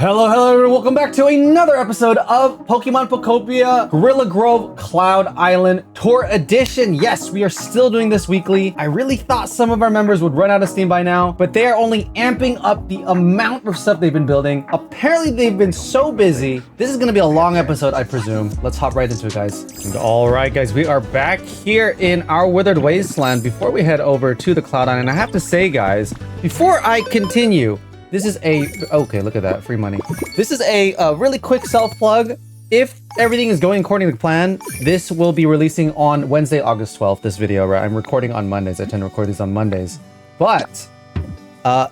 Hello everyone, welcome back to another episode of Pokemon Pokopia Gorilla Grove Cloud Island Tour Edition. Yes, we are still doing this weekly. I really thought some of our members would run out of steam by now, but they are only amping up the amount of stuff they've been building. Apparently they've been so busy. This is gonna be a long episode, I presume. Let's hop right into it, guys. All right, guys, we are back here in our Withered Wasteland. Before we head over to the Cloud Island, I have to say, guys, before I continue, this is okay, look at that, free money. This is a really quick self-plug. If everything is going according to plan, this will be releasing on Wednesday, August 12th, this video, right? I'm recording on Mondays. I tend to record these on Mondays. But,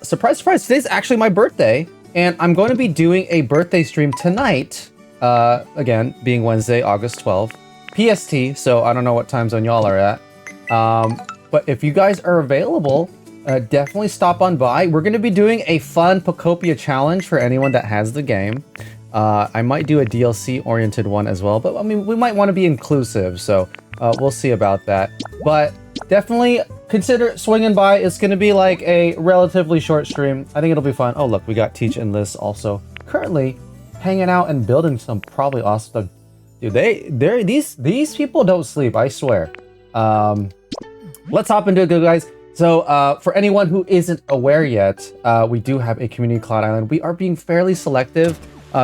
surprise, surprise, today's actually my birthday, and I'm going to be doing a birthday stream tonight, again, being Wednesday, August 12th, PST, so I don't know what time zone y'all are at. But if you guys are available, definitely stop on by. We're going to be doing a fun Pokopia challenge for anyone that has the game. I might do a DLC oriented one as well, but I mean, we might want to be inclusive, so we'll see about that. But definitely consider swinging by. It's going to be like a relatively short stream. I think it'll be fun. Oh, look, we got Teach and Liz also currently hanging out and building some probably awesome stuff. Dude, these people don't sleep, I swear. Let's hop into it, guys. So for anyone who isn't aware yet, we do have a community Cloud Island. We are being fairly selective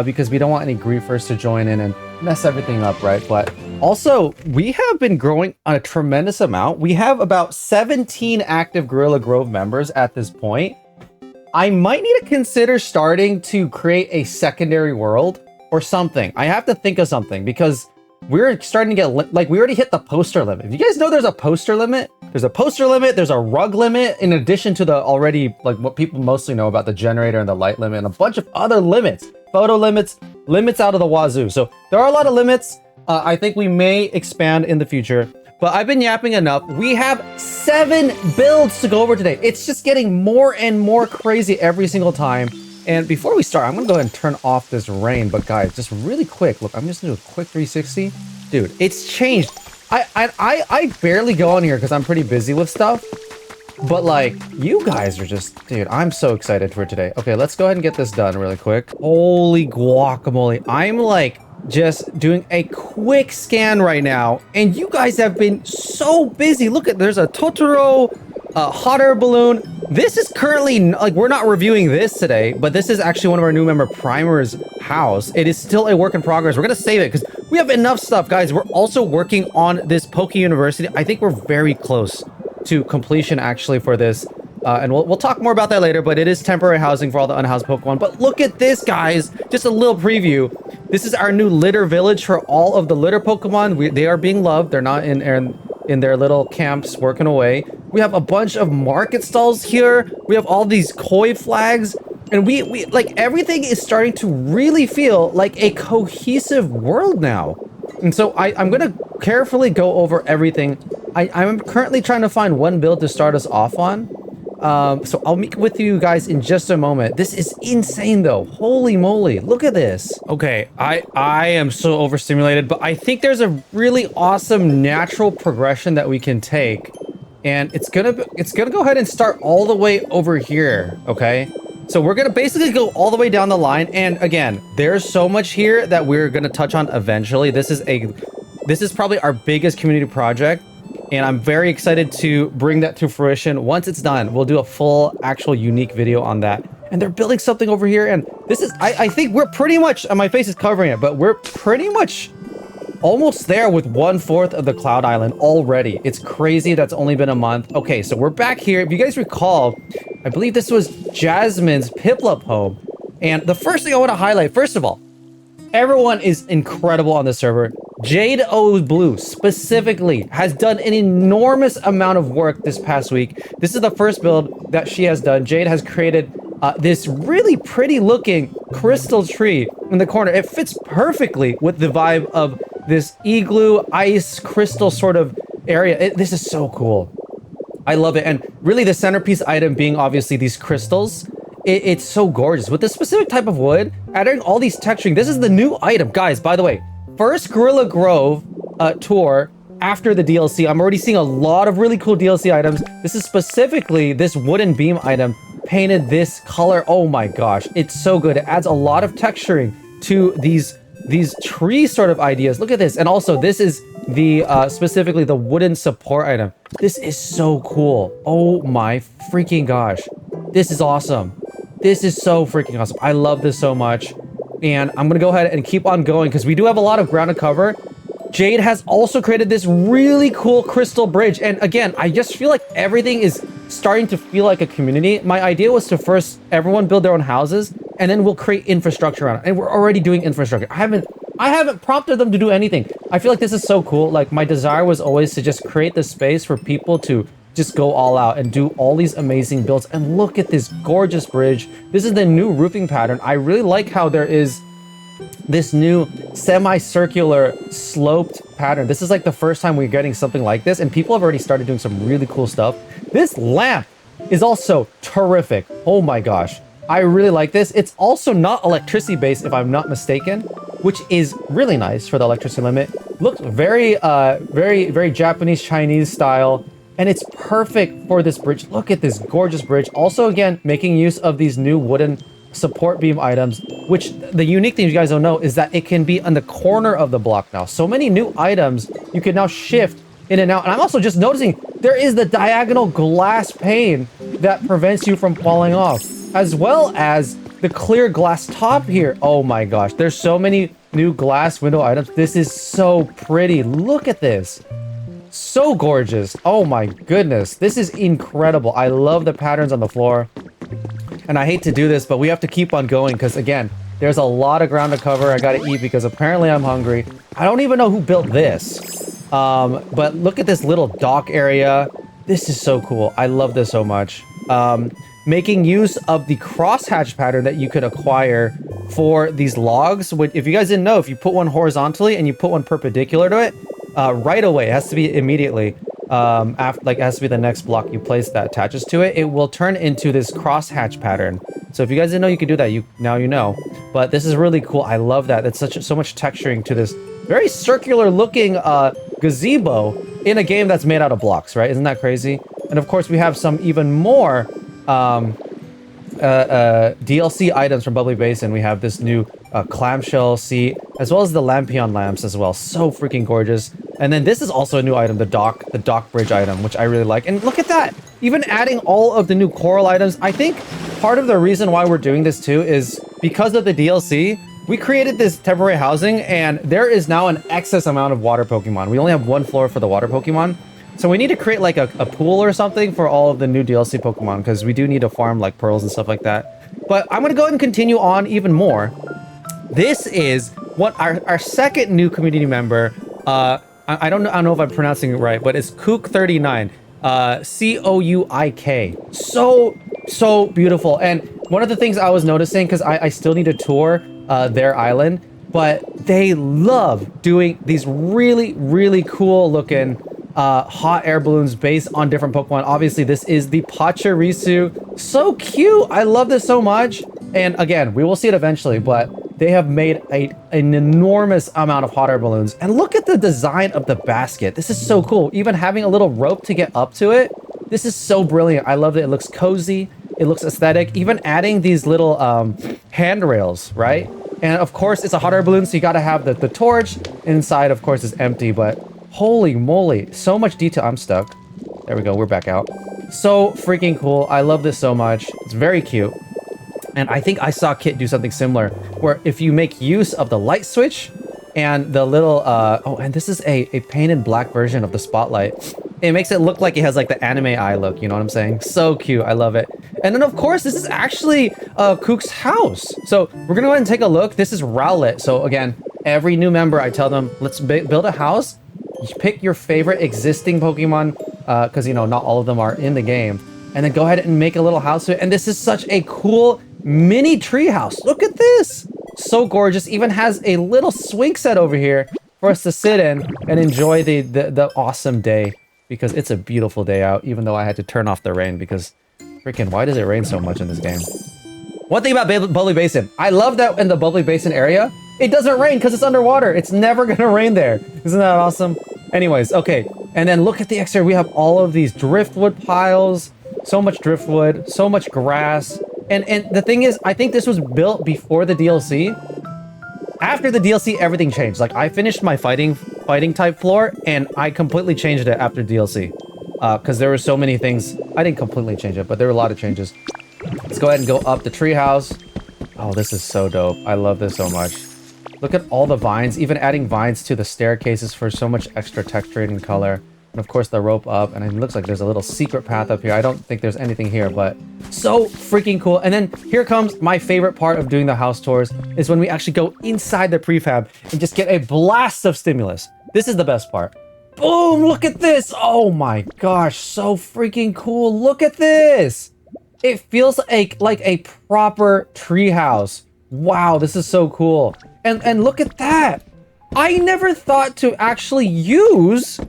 because we don't want any griefers to join in and mess everything up, right? But also, we have been growing on a tremendous amount. We have about 17 active Gorilla Grove members at this point. I might need to consider starting to create a secondary world or something. I have to think of something because we're starting to get, like, we already hit the poster limit. If you guys know there's a poster limit, there's a poster limit, there's a rug limit, in addition to the already, like, what people mostly know about the generator and the light limit, and a bunch of other limits, photo limits, limits out of the wazoo. So there are a lot of limits. I think we may expand in the future, but I've been yapping enough. We have 7 builds to go over today. It's just getting more and more crazy every single time. And before we start, I'm gonna go ahead and turn off this rain. But guys, just really quick, look, I'm just gonna do a quick 360. Dude, it's changed. I barely go on here because I'm pretty busy with stuff. But like, you guys are just, dude, I'm so excited for today. Okay, let's go ahead and get this done really quick. Holy guacamole. I'm like just doing a quick scan right now. And you guys have been so busy. Look at, there's a Totoro, hot air balloon. This is currently, like, we're not reviewing this today, but this is actually one of our new member Primer's house. It is still a work in progress. We're gonna save it because we have enough stuff, guys. We're also working on this Poke University. I think we're very close to completion actually for this. And we'll talk more about that later, but it is temporary housing for all the unhoused Pokemon. But look at this, guys. Just a little preview. This is our new litter village for all of the litter Pokemon. They are being loved. They're not in their little camps working away. We have a bunch of market stalls here. We have all these koi flags, and we like, everything is starting to really feel like a cohesive world now. And so I'm gonna carefully go over everything. I'm currently trying to find one build to start us off on. So I'll meet with you guys in just a moment. This is insane though. Holy moly, look at this. Okay, I am so overstimulated, but I think there's a really awesome natural progression that we can take. And it's gonna go ahead and start all the way over here, okay? So we're gonna basically go all the way down the line. And again, there's so much here that we're gonna touch on eventually. This is probably our biggest community project. And I'm very excited to bring that to fruition. Once it's done, we'll do a full, actual, unique video on that. And they're building something over here. And this is, I think we're pretty much, my face is covering it, but we're pretty much almost there with 1/4 of the Cloud Island already. It's crazy. That's only been a month. Okay, so we're back here. If you guys recall, I believe this was Jasmine's Piplup home. And the first thing I want to highlight, first of all, everyone is incredible on the server. Jade O Blue specifically has done an enormous amount of work this past week. This is the first build that she has done. Jade has created this really pretty looking crystal tree in the corner. It fits perfectly with the vibe of this igloo ice crystal sort of area. This is so cool. I love it. And really the centerpiece item being obviously these crystals. It's so gorgeous with this specific type of wood, adding all these texturing. This is the new item, guys, by the way. First Gorilla Grove tour after the DLC. I'm already seeing a lot of really cool DLC items. This is specifically this wooden beam item. painted this color. Oh my gosh, it's so good. It adds a lot of texturing to these tree sort of ideas. Look at this. And also this is the specifically the wooden support item. This is so cool. Oh my freaking gosh. This is awesome. This is so freaking awesome. I love this so much. And I'm gonna go ahead and keep on going because we do have a lot of ground to cover. Jade has also created this really cool crystal bridge. And again, I just feel like everything is starting to feel like a community. My idea was to first everyone build their own houses and then we'll create infrastructure around it. And we're already doing infrastructure. I haven't prompted them to do anything. I feel like this is so cool. Like my desire was always to just create the space for people to just go all out and do all these amazing builds. And look at this gorgeous bridge. This is the new roofing pattern. I really like how there is this new semicircular sloped pattern. This is like the first time we're getting something like this, and people have already started doing some really cool stuff. This lamp is also terrific. Oh my gosh. I really like this. It's also not electricity based if I'm not mistaken, which is really nice for the electricity limit. Looks very, very Japanese Chinese style. And it's perfect for this bridge. Look at this gorgeous bridge. Also, again, making use of these new wooden support beam items, which the unique thing you guys don't know is that it can be on the corner of the block now. So many new items you can now shift in and out. And I'm also just noticing there is the diagonal glass pane that prevents you from falling off, as well as the clear glass top here. Oh my gosh, there's so many new glass window items. This is so pretty. Look at this. So gorgeous. Oh my goodness. This is incredible. I love the patterns on the floor. And I hate to do this, but we have to keep on going because, again, there's a lot of ground to cover. I gotta eat because apparently I'm hungry. I don't even know who built this. But look at this little dock area. This is so cool. I love this so much. Making use of the crosshatch pattern that you could acquire for these logs. If you guys didn't know, if you put one horizontally and you put one perpendicular to it, right away, it has to be immediately, it has to be the next block you place that attaches to it, it will turn into this crosshatch pattern. So if you guys didn't know you could do that, now you know. But this is really cool. I love that. That's so much texturing to this very circular looking gazebo in a game that's made out of blocks, right? Isn't that crazy? And of course, we have some even more DLC items from Bubbly Basin. We have this new clamshell seat, as well as the lampion lamps as well. So freaking gorgeous. And then this is also a new item, the dock bridge item, which I really like. And look at that! Even adding all of the new coral items. I think part of the reason why we're doing this too is because of the DLC. We created this temporary housing, and there is now an excess amount of water Pokemon. We only have one floor for the water Pokemon. So we need to create like a pool or something for all of the new DLC Pokemon, because we do need to farm like pearls and stuff like that. But I'm going to go ahead and continue on even more. This is what our second new community member, I don't know if I'm pronouncing it right, but it's Kouk39, Couik. So beautiful. And one of the things I was noticing, because I still need to tour their island, but they love doing these really cool looking hot air balloons based on different Pokemon. Obviously, this is the Pachirisu. So cute. I love this so much. And again, we will see it eventually, but they have made an enormous amount of hot air balloons. And look at the design of the basket. This is so cool. Even having a little rope to get up to it. This is so brilliant. I love it. It looks cozy. It looks aesthetic. Even adding these little handrails, right? And of course, it's a hot air balloon, so you got to have the torch. Inside, of course, is empty, but holy moly, so much detail. I'm stuck. There we go. We're back out. So freaking cool. I love this so much. It's very cute. And I think I saw Kit do something similar, where if you make use of the light switch and the little, oh, and this is a painted black version of the spotlight. It makes it look like it has like the anime eye look, you know what I'm saying? So cute. I love it. And then of course, this is actually Kook's house. So we're gonna go ahead and take a look. This is Rowlet. So again, every new member, I tell them, let's build a house. You pick your favorite existing Pokemon, because, you know, not all of them are in the game. And then go ahead and make a little house to it. And this is such a cool mini tree house. Look at this. So gorgeous. Even has a little swing set over here for us to sit in and enjoy the awesome day. Because it's a beautiful day out, even though I had to turn off the rain because freaking why does it rain so much in this game? One thing about Bubbly Basin, I love that in the Bubbly Basin area, it doesn't rain because it's underwater. It's never gonna rain there. Isn't that awesome? Anyways, okay. And then look at the exterior. We have all of these driftwood piles. So much driftwood, so much grass. And the thing is, I think this was built before the DLC. After the DLC, everything changed. Like, I finished my fighting type floor, and I completely changed it after DLC. Because there were so many things. I didn't completely change it, but there were a lot of changes. Let's go ahead and go up the treehouse. Oh, this is so dope. I love this so much. Look at all the vines, even adding vines to the staircases for so much extra texture and color. And of course the rope up, and it looks like there's a little secret path up here. I don't think there's anything here, but so freaking cool. And then here comes my favorite part of doing the house tours, is when we actually go inside the prefab and just get a blast of stimulus. This is the best part. Boom, look at this. Oh my gosh, so freaking cool. Look at this. It feels like a proper treehouse. Wow, this is so cool. And look at that. I never thought to actually use...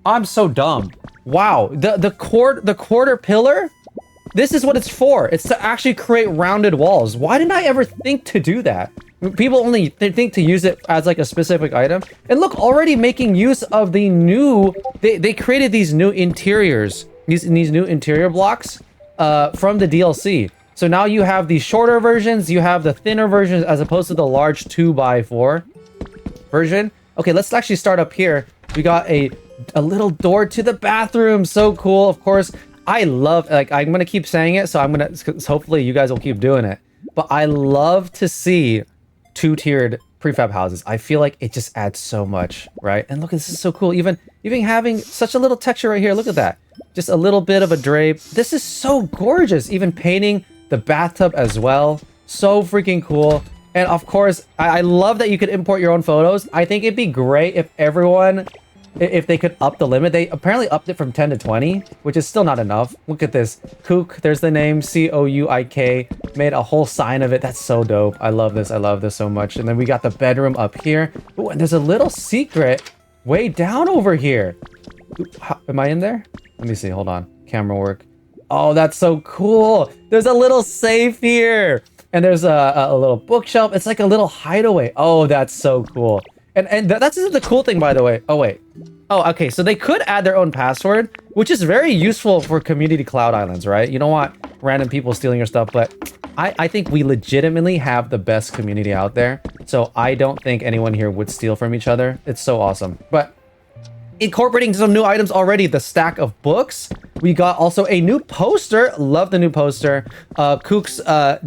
I'm so dumb. Wow, the quarter pillar, this is what it's for. It's to actually create rounded walls. Why didn't I ever think to do that? People only think to use it as like a specific item. And look, already making use of the new... They created these new interiors, these new interior blocks from the DLC. So now you have the shorter versions, you have the thinner versions as opposed to the large 2x4 version. Okay, let's actually start up here. We got a little door to the bathroom. So cool. Of course, I love, like, I'm gonna keep saying it, so I'm gonna, hopefully you guys will keep doing it, but I love to see two-tiered prefab houses. I feel like it just adds so much, right? And look, this is so cool. Even having such a little texture right here. Look at that. Just a little bit of a drape. This is so gorgeous. Even painting the bathtub as well. So freaking cool. And of course, I love that you could import your own photos. I think it'd be great if everyone, if they could up the limit. They apparently upped it from 10 to 20, which is still not enough. Look at this. Kook, there's the name, C-O-U-I-K. Made a whole sign of it. That's so dope. I love this. I love this so much. And then we got the bedroom up here. Ooh, and there's a little secret way down over here. Ooh, am I in there? Let me see. Hold on. Camera work. Oh, that's so cool. There's a little safe here. And there's a little bookshelf. It's like a little hideaway. Oh, that's so cool. And that's the cool thing, by the way. Oh, wait. Oh, okay. So they could add their own password, which is very useful for community cloud islands, right? You don't want random people stealing your stuff, but I think we legitimately have the best community out there. So I don't think anyone here would steal from each other. It's so awesome. But incorporating some new items already, the stack of books. We got also a new poster. Love the new poster. Kook's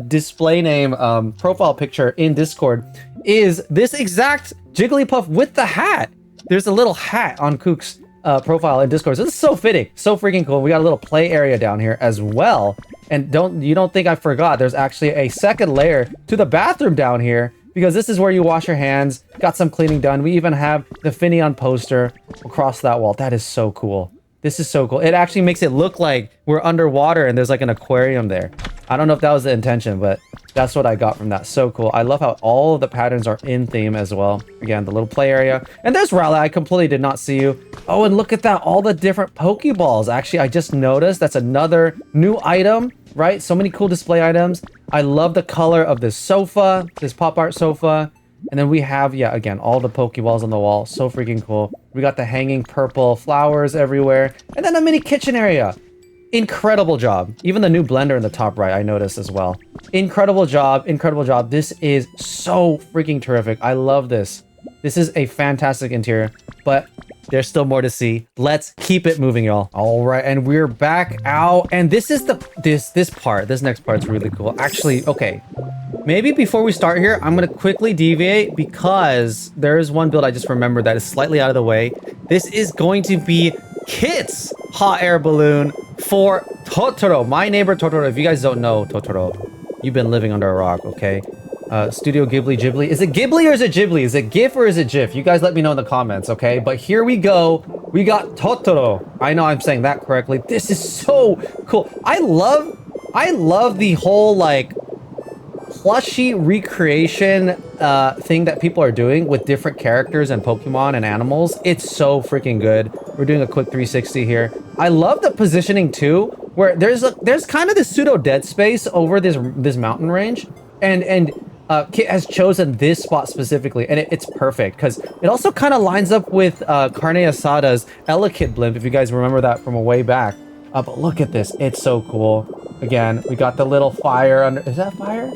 display name profile picture in Discord is this exact Jigglypuff with the hat. There's a little hat on Kook's profile in Discord. So this is so fitting, so freaking cool. We got a little play area down here as well. And you don't think I forgot, there's actually a second layer to the bathroom down here, because this is where you wash your hands. Got some cleaning done. We even have the Finion poster across that wall. That is so cool. This is so cool. It actually makes it look like we're underwater and there's like an aquarium there. I don't know if that was the intention, but that's what I got from that. So cool. I love how all of the patterns are in theme as well. Again, the little play area. And there's Raleigh. I completely did not see you. Oh, and look at that. All the different Pokeballs. Actually, I just noticed that's another new item, right? So many cool display items. I love the color of this sofa, this pop art sofa. And then we have, yeah, again, all the Pokeballs on the wall. So freaking cool. We got the hanging purple flowers everywhere. And then a mini kitchen area. Incredible job. Even the new blender in the top right, I noticed as well. Incredible job. Incredible job. This is so freaking terrific. I love this. This is a fantastic interior, but there's still more to see. Let's keep it moving, y'all. All right, and we're back out. And this is this next part's really cool. Actually, okay. Maybe before we start here, I'm gonna quickly deviate because there is one build I just remembered that is slightly out of the way. This is going to be Kit's hot air balloon for Totoro, my neighbor Totoro. If you guys don't know Totoro, you've been living under a rock, okay? Studio Ghibli. Is it Ghibli or is it Ghibli? Is it GIF or is it GIF? You guys let me know in the comments, okay? But here we go. We got Totoro. I know I'm saying that correctly. This is so cool. I love the whole like plushie recreation thing that people are doing with different characters and Pokemon and animals. It's so freaking good. We're doing a quick 360 here. I love the positioning too, where there's kind of this pseudo dead space over this mountain range, and Kit has chosen this spot specifically, and it's perfect because it also kind of lines up with Carne Asada's Elekid blimp, if you guys remember that from a way back. But look at this. It's so cool. Again, we got the little fire under. Is that fire?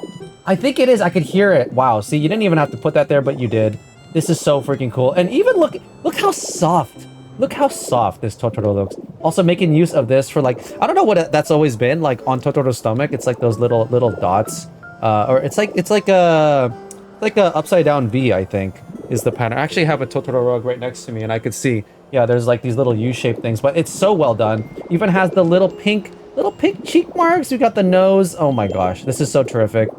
I think it is. I could hear it. Wow. See, you didn't even have to put that there, but you did. This is so freaking cool. And even look how soft. Look how soft this Totoro looks. Also making use of this for like, I don't know what that's always been like on Totoro's stomach. It's like those little dots. Or it's like a upside down V, I think, is the pattern. I actually have a Totoro rug right next to me and I could see, yeah, there's like these little U-shaped things, but it's so well done. Even has the little pink cheek marks. We got the nose. Oh my gosh, this is so terrific.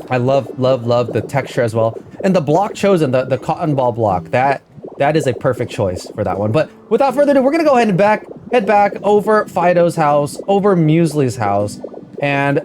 I love the texture as well. And the block chosen, the cotton ball block, that is a perfect choice for that one. But without further ado, we're gonna go ahead and head back over Fido's house, over Muesli's house, and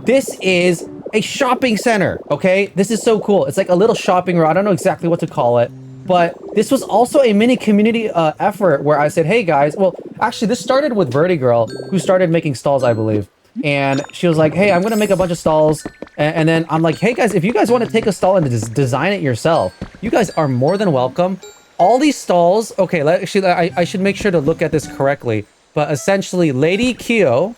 this is a shopping center. Okay, this is so cool. It's like a little shopping row. I don't know exactly what to call it, but this was also a mini community effort where I said, hey guys, well, actually this started with Girl, who started making stalls, I believe. And she was like, hey, I'm gonna make a bunch of stalls. And then I'm like, hey guys, if you guys want to take a stall and design it yourself, you guys are more than welcome. All these stalls, okay, actually, I should make sure to look at this correctly. But essentially, Lady Kyo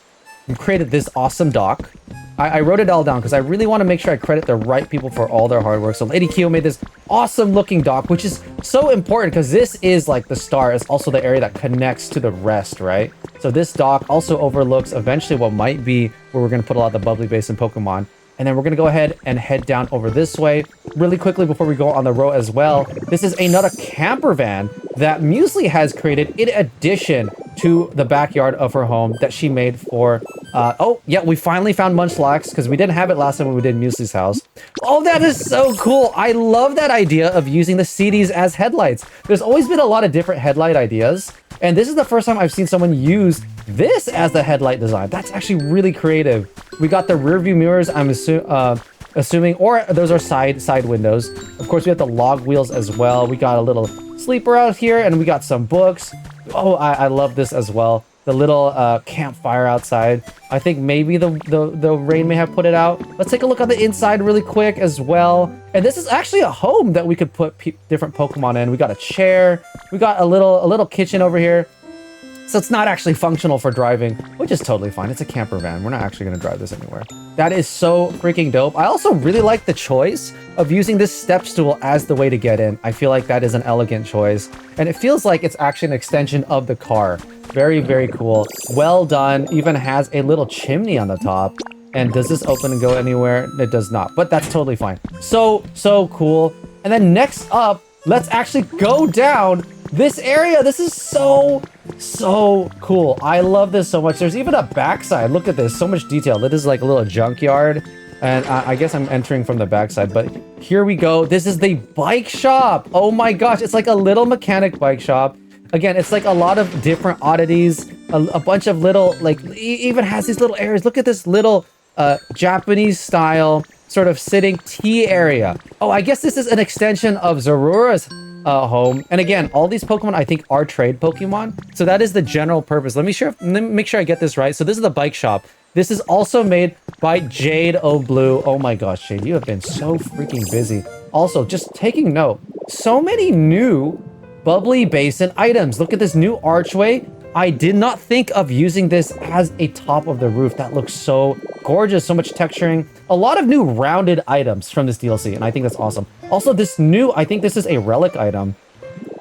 created this awesome dock. I wrote it all down because I really want to make sure I credit the right people for all their hard work. So Lady Kyo made this awesome looking dock, which is so important because this is like the star. It's also the area that connects to the rest, right? So this dock also overlooks eventually what might be where we're going to put a lot of the Bubbly Basin Pokemon. And then we're going to go ahead and head down over this way really quickly before we go on the road as well. This is another camper van that Muesli has created in addition to the backyard of her home that she made for... oh, yeah, we finally found Munchlax because we didn't have it last time when we did Muesli's house. Oh, that is so cool. I love that idea of using the CDs as headlights. There's always been a lot of different headlight ideas. And this is the first time I've seen someone use this as the headlight design. That's actually really creative. We got the rear view mirrors, I'm assuming, or those are side windows. Of course, we have the log wheels as well. We got a little sleeper out here, and we got some books. Oh, I love this as well. The little campfire outside. I think maybe the rain may have put it out. Let's take a look on the inside really quick as well. And this is actually a home that we could put different Pokemon in. We got a chair. We got a little kitchen over here. So it's not actually functional for driving, which is totally fine. It's a camper van. We're not actually going to drive this anywhere. That is so freaking dope. I also really like the choice of using this step stool as the way to get in. I feel like that is an elegant choice. And it feels like it's actually an extension of the car. Very, very cool. Well done. Even has a little chimney on the top. And does this open and go anywhere? It does not, but that's totally fine. So cool. And then next up, let's actually go down this area. This is so cool. I love this so much. There's even a backside. Look at this. So much detail. This is like a little junkyard. And I guess I'm entering from the backside, but here we go. This is the bike shop. Oh my gosh. It's like a little mechanic bike shop. Again, it's like a lot of different oddities, a bunch of little, like, even has these little areas. Look at this little Japanese style sort of sitting tea area. Oh, I guess this is an extension of Zorura's home. And again, all these Pokemon I think are trade Pokemon. So that is the general purpose. Let me make sure I get this right. So this is the bike shop. This is also made by Jade O'Blue. Oh my gosh, Jade, you have been so freaking busy. Also, just taking note, so many new Bubbly Basin items. Look at this new archway. I did not think of using this as a top of the roof. That looks so gorgeous. So much texturing. A lot of new rounded items from this DLC, and I think that's awesome. Also, this new, I think this is a relic item.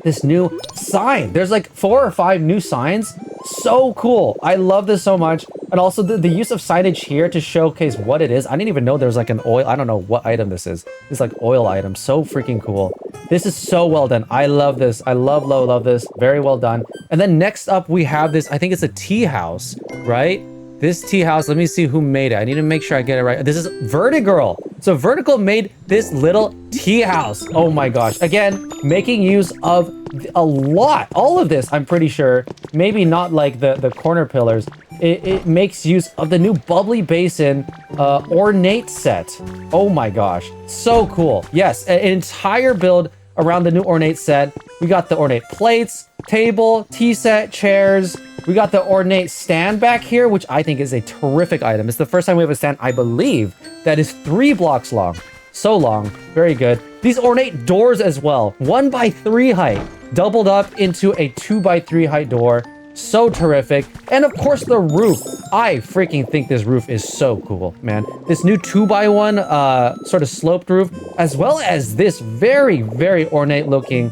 This new sign. There's like 4 or 5 new signs. So cool. I love this so much. And also the use of signage here to showcase what it is. I didn't even know there's like an oil. I don't know what item this is. It's like oil item. So freaking cool. This is so well done. I love this. I love this. Very well done. And then next up we have this, I think it's a tea house, right? This tea house, let me see who made it. I need to make sure I get it right. This is Vertigirl. So Vertical made this little tea house. Oh my gosh. Again, making use of a lot. All of this, I'm pretty sure. Maybe not like the corner pillars. It makes use of the new Bubbly Basin ornate set. Oh my gosh. So cool. Yes, an entire build around the new ornate set. We got the ornate plates, table, tea set, chairs. We got the ornate stand back here, which I think is a terrific item. It's the first time we have a stand, I believe, that is 3 blocks long. So long. Very good. These ornate doors as well. 1x3 height. Doubled up into a 2x3 height door. So terrific. And of course the roof. I freaking think this roof is so cool, man. This new 2x1 sort of sloped roof, as well as this very, very ornate looking,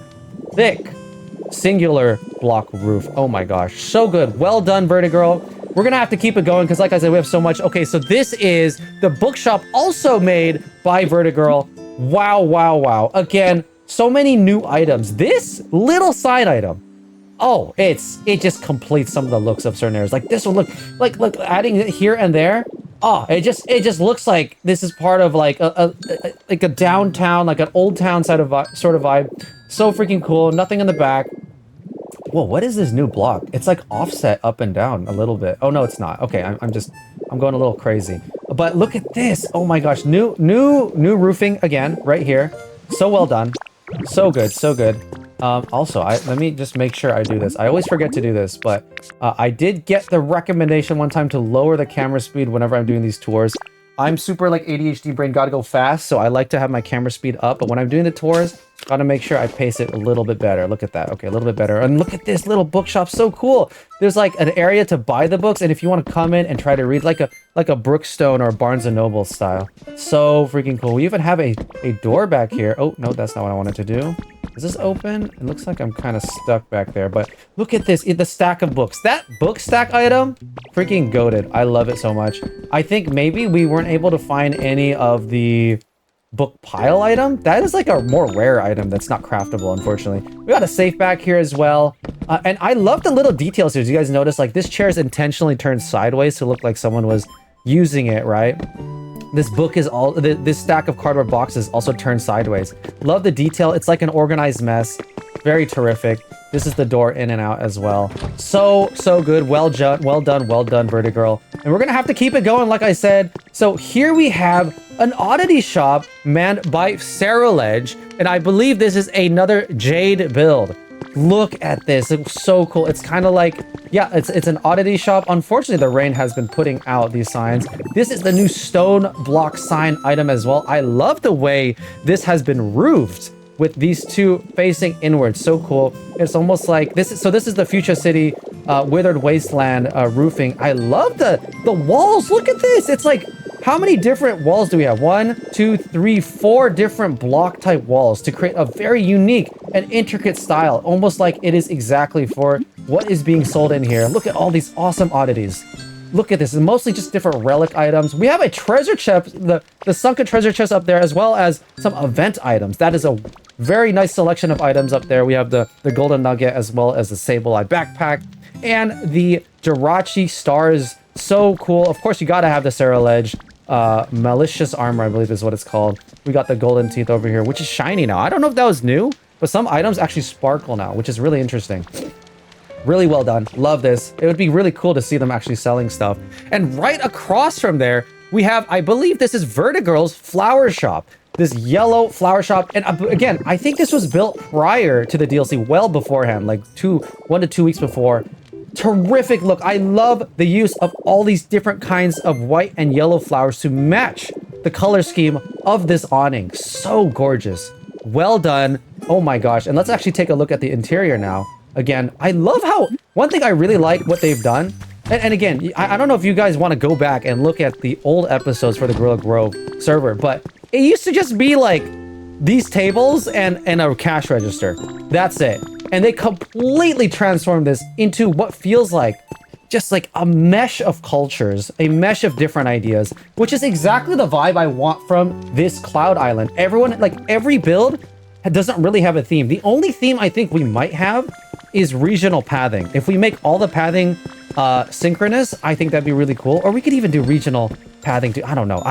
thick, singular block roof. Oh my gosh, so good. Well done, Vertigirl. We're gonna have to keep it going because like I said, we have so much. Okay, so this is the bookshop also made by Vertigirl. Wow, wow, wow. Again, so many new items. This little side item, oh, it just completes some of the looks of certain areas. Like this one, look, adding it here and there. Oh, it just looks like this is part of like a downtown, like an old town sort of vibe. So freaking cool. Nothing in the back. Whoa, what is this new block? It's like offset up and down a little bit. Oh no, it's not. Okay, I'm going a little crazy. But look at this. Oh my gosh, new roofing again right here. So well done. So good, so good. Also, let me just make sure I do this. I always forget to do this, but I did get the recommendation one time to lower the camera speed whenever I'm doing these tours. I'm super like ADHD brain, gotta go fast, so I like to have my camera speed up, but when I'm doing the tours, gotta make sure I pace it a little bit better. Look at that. Okay, a little bit better. And look at this little bookshop, so cool. There's like an area to buy the books, and if you want to come in and try to read like a Brookstone or Barnes & Noble style. So freaking cool. We even have a door back here. Oh, no, that's not what I wanted to do. Is this open? It looks like I'm kind of stuck back there, but look at this, the stack of books. That book stack item, freaking goated. I love it so much. I think maybe we weren't able to find any of the book pile item. That is like a more rare item that's not craftable, unfortunately. We got a safe back here as well. And I love the little details here. Do you guys notice, like, this chair is intentionally turned sideways to look like someone was using it, right? This book is all, this stack of cardboard boxes also turned sideways. Love the detail. It's like an organized mess. Very terrific. This is the door in and out as well. So good. Well done, Vertigirl. And we're gonna have to keep it going, like I said. So here we have an oddity shop manned by Sarah Ledge, and I believe this is another Jade build. Look at this. It's so cool. It's kind of like, yeah, it's an oddity shop. Unfortunately, the rain has been putting out these signs. This is the new stone block sign item as well. I love the way this has been roofed with these two facing inwards. So cool. It's almost like this is, so this is the Future City Withered Wasteland roofing. I love the walls. Look at this. It's like, how many different walls do we have? 1, 2, 3, 4 different block type walls to create a very unique and intricate style, almost like it is exactly for what is being sold in here. Look at all these awesome oddities. Look at this. It's mostly just different relic items. We have a treasure chest, the sunken treasure chest up there, as well as some event items. That is a very nice selection of items up there. We have the golden nugget, as well as the Sable Eye backpack and the Jirachi stars. So cool. Of course, you gotta have the Sarah Ledge malicious armor, I believe is what it's called. We got the golden teeth over here, which is shiny now. I don't know if that was new, but some items actually sparkle now, which is really interesting. Really well done. Love this. It would be really cool to see them actually selling stuff. And right across from there, we have, I believe this is Vertigirl's flower shop. This yellow flower shop. And again, I think this was built prior to the DLC, well beforehand, like 1 to 2 weeks before. Terrific look. I love the use of all these different kinds of white and yellow flowers to match the color scheme of this awning. So gorgeous. Well done. Oh my gosh. And let's actually take a look at the interior now. Again, I love how, one thing I really like what they've done, and again, I don't know if you guys want to go back and look at the old episodes for the Gorilla Grove server, but it used to just be like these tables and a cash register. That's it. And they completely transformed this into what feels like just like a mesh of cultures, a mesh of different ideas, which is exactly the vibe I want from this Cloud Island. Everyone, like every build doesn't really have a theme. The only theme I think we might have is regional pathing. If we make all the pathing synchronous, I think that'd be really cool. Or we could even do regional pathing too. I don't know.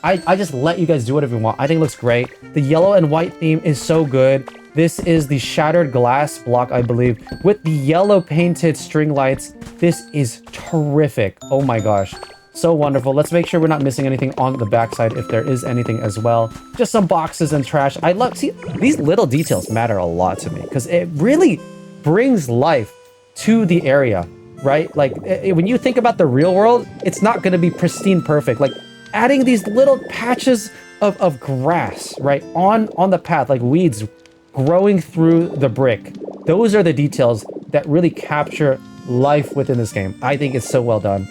I just let you guys do whatever you want. I think it looks great. The yellow and white theme is so good. This is the shattered glass block, I believe, with the yellow painted string lights. This is terrific. Oh my gosh. So wonderful. Let's make sure we're not missing anything on the backside if there is anything as well. Just some boxes and trash. I love, see, these little details matter a lot to me because it really brings life to the area, right? Like when you think about the real world, it's not going to be pristine perfect. Like adding these little patches of grass, right, on the path, like weeds growing through the brick. Those are the details that really capture life within this game. I think it's so well done.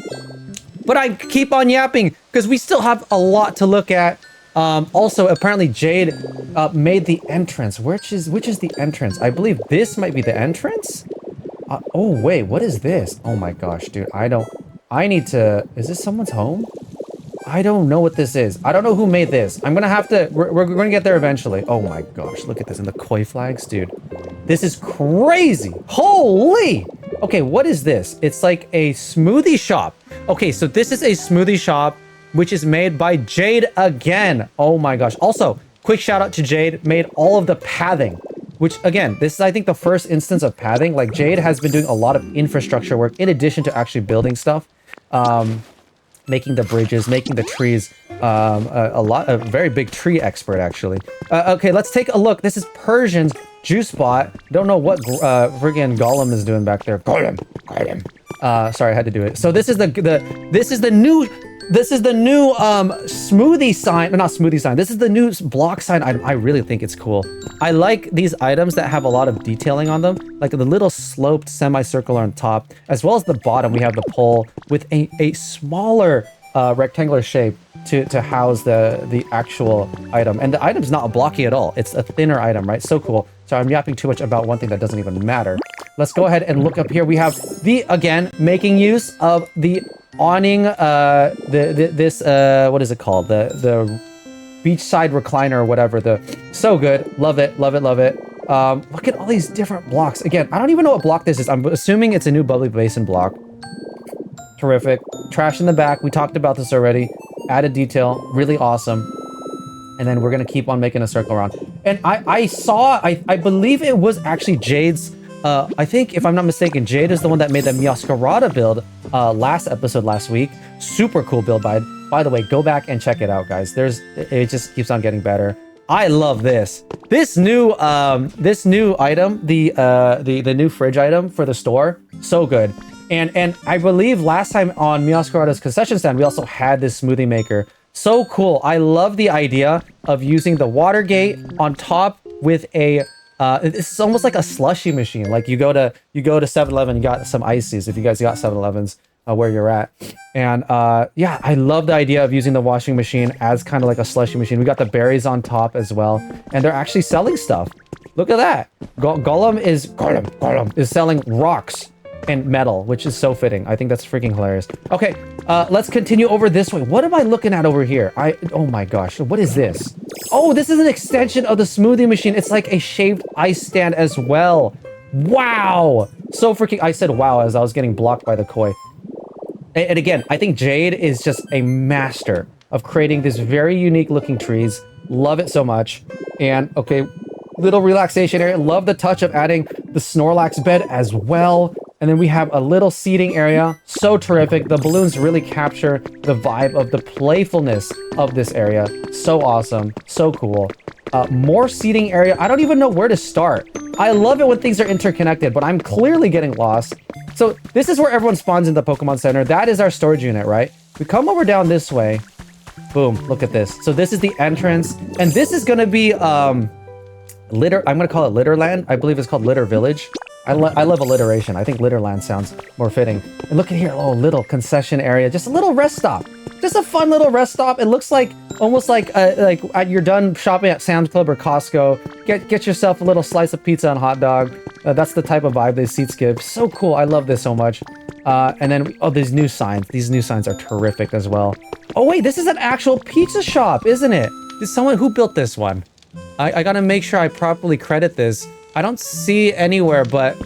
But I keep on yapping because we still have a lot to look at. Also, apparently Jade made the entrance. Which is the entrance? I believe this might be the entrance. Oh wait, what is this? Oh my gosh, dude, I need to. Is this someone's home? I don't know what this is. I don't know who made this. I'm gonna have to. We're gonna get there eventually. Oh my gosh, look at this and the koi flags, dude. This is crazy. Holy. Okay, what is this? It's like a smoothie shop. Okay, so this is a smoothie shop, which is made by Jade again. Oh my gosh. Also, quick shout out to Jade, made all of the pathing, which again, this is I think the first instance of pathing. Like Jade has been doing a lot of infrastructure work in addition to actually building stuff. Making the bridges, making the trees, a very big tree expert actually. Okay, let's take a look. This is Persian's juice bot. Don't know what friggin' Gollum is doing back there. Gollum. Sorry, I had to do it. So this is the new smoothie sign, not smoothie sign. This is the new block sign item. I really think it's cool. I like these items that have a lot of detailing on them, like the little sloped semicircular on top, as well as the bottom. We have the pole with a smaller rectangular shape to house the actual item. And the item's not blocky at all. It's a thinner item, right? So cool. So I'm yapping too much about one thing that doesn't even matter. Let's go ahead and look up here. We have again, making use of the awning, this what is it called? The beachside recliner or whatever. So good. Love it. Look at all these different blocks. Again, I don't even know what block this is. I'm assuming it's a new Bubbly Basin block. Terrific. Trash in the back. We talked about this already. Added detail. Really awesome. And then we're gonna keep on making a circle around. And I believe it was actually Jade's. I think, if I'm not mistaken, Jade is the one that made the Miascarada build last episode last week. Super cool build, by the way. Go back and check it out, guys. It just keeps on getting better. I love this. This new item, the new fridge item for the store, so good. And I believe last time on Miascarada's concession stand, we also had this smoothie maker. So cool. I love the idea of using the water gate on top with a it's almost like a slushy machine. Like you go to 7-Eleven, you got some ices if you guys got 7-Elevens where you're at. And yeah, I love the idea of using the washing machine as kind of like a slushy machine. We got the berries on top as well, and they're actually selling stuff. Look at that. Gollum is selling rocks and metal, which is so fitting. I think that's freaking hilarious. Okay, let's continue over this way. What am I looking at over here? Oh my gosh, what is this? Oh, this is an extension of the smoothie machine. It's like a shaved ice stand as well. Wow, so freaking, I said wow as I was getting blocked by the koi. And again, I think Jade is just a master of creating these very unique looking trees. Love it so much. And okay, little relaxation area. Love the touch of adding the Snorlax bed as well. And then we have a little seating area. So terrific. The balloons really capture the vibe of the playfulness of this area. So awesome. So cool. More seating area. I don't even know where to start. I love it when things are interconnected, but I'm clearly getting lost. So this is where everyone spawns in the Pokemon Center. That is our storage unit, right? We come over down this way. Boom. Look at this. So this is the entrance. And this is going to be I'm going to call it Litterland. I believe it's called Litter Village. I love alliteration. I think Litterland sounds more fitting. And look at here, oh, little concession area. Just a little rest stop. Just a fun little rest stop. It looks like almost like you're done shopping at Sam's Club or Costco. Get yourself a little slice of pizza and hot dog. That's the type of vibe these seats give. So cool. I love this so much. And then, these new signs. These new signs are terrific as well. Oh, wait, this is an actual pizza shop, isn't it? Is someone who built this one? I gotta make sure I properly credit this. I don't see anywhere, but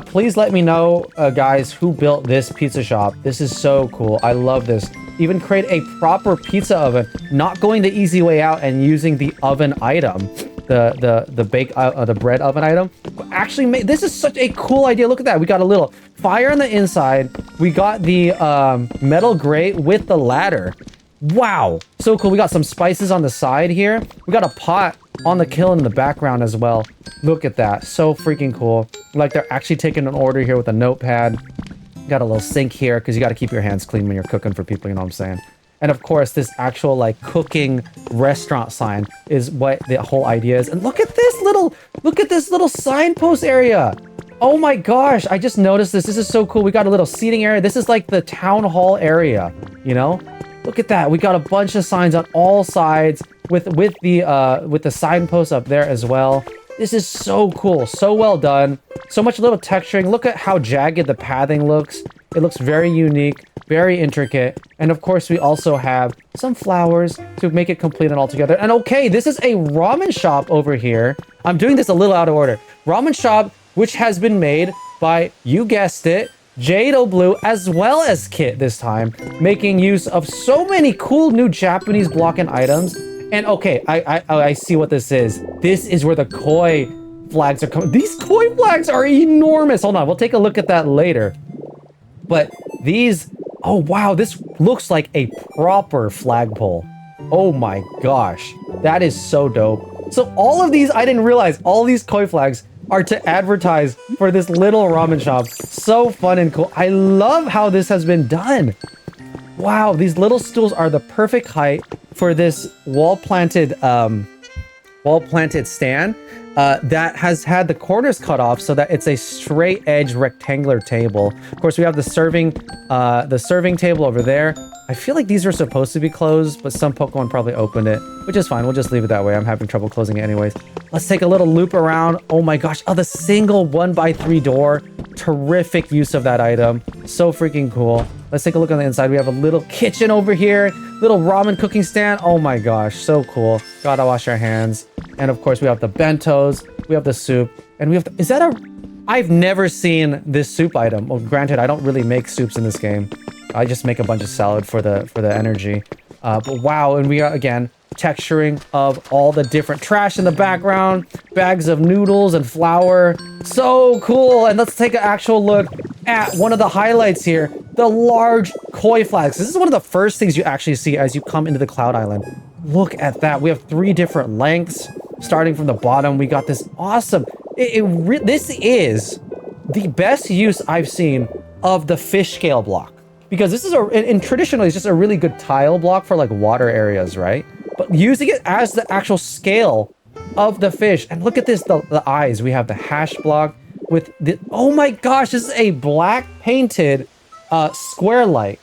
please let me know, guys, who built this pizza shop. This is so cool. I love this. Even create a proper pizza oven, not going the easy way out and using the oven item, the bread oven item. Actually, this is such a cool idea. Look at that. We got a little fire on the inside. We got the metal grate with the ladder. Wow, so cool. We got some spices on the side here. We got a pot on the kiln in the background as well. Look at that, so freaking cool. Like they're actually taking an order here with a notepad. Got a little sink here because you got to keep your hands clean when you're cooking for people, you know what I'm saying? And of course, this actual like cooking restaurant sign is what the whole idea is. And look at this little signpost area. Oh my gosh, I just noticed this. This is so cool. We got a little seating area. This is like the town hall area, you know? Look at that. We got a bunch of signs on all sides with the signposts up there as well. This is so cool. So well done. So much little texturing. Look at how jagged the pathing looks. It looks very unique, very intricate. And of course, we also have some flowers to make it complete and all together. And okay, this is a ramen shop over here. I'm doing this a little out of order. Ramen shop, which has been made by, you guessed it, Jade Blue, as well as Kit this time, making use of so many cool new Japanese block and items. And okay, I see what this is. This is where the koi flags are coming. These koi flags are enormous. Hold on, we'll take a look at that later. But these, oh wow, this looks like a proper flagpole. Oh my gosh, that is so dope. So all of these, I didn't realize, all these koi flags are to advertise for this little ramen shop. So fun and cool. I love how this has been done. Wow, these little stools are the perfect height for this wall-planted stand that has had the corners cut off so that it's a straight edge rectangular table. Of course, we have the serving table over there. I feel like these are supposed to be closed, but some Pokemon probably opened it, which is fine. We'll just leave it that way. I'm having trouble closing it anyways. Let's take a little loop around. Oh my gosh. Oh, the single 1x3 door. Terrific use of that item. So freaking cool. Let's take a look on the inside. We have a little kitchen over here. Little ramen cooking stand. Oh my gosh. So cool. Gotta wash our hands. And of course, we have the bentos. We have the soup. And we have is that a... I've never seen this soup item. Well, granted, I don't really make soups in this game. I just make a bunch of salad for the energy. But wow, and we are, again, texturing of all the different trash in the background, bags of noodles and flour. So cool. And let's take an actual look at one of the highlights here, the large koi flags. This is one of the first things you actually see as you come into the Cloud Island. Look at that. We have 3 different lengths. Starting from the bottom, we got this awesome... This is the best use I've seen of the fish scale block. Because this is and traditionally, it's just a really good tile block for like water areas, right? But using it as the actual scale of the fish. And look at this, the eyes. We have the hash block with the... Oh my gosh, this is a black painted square light.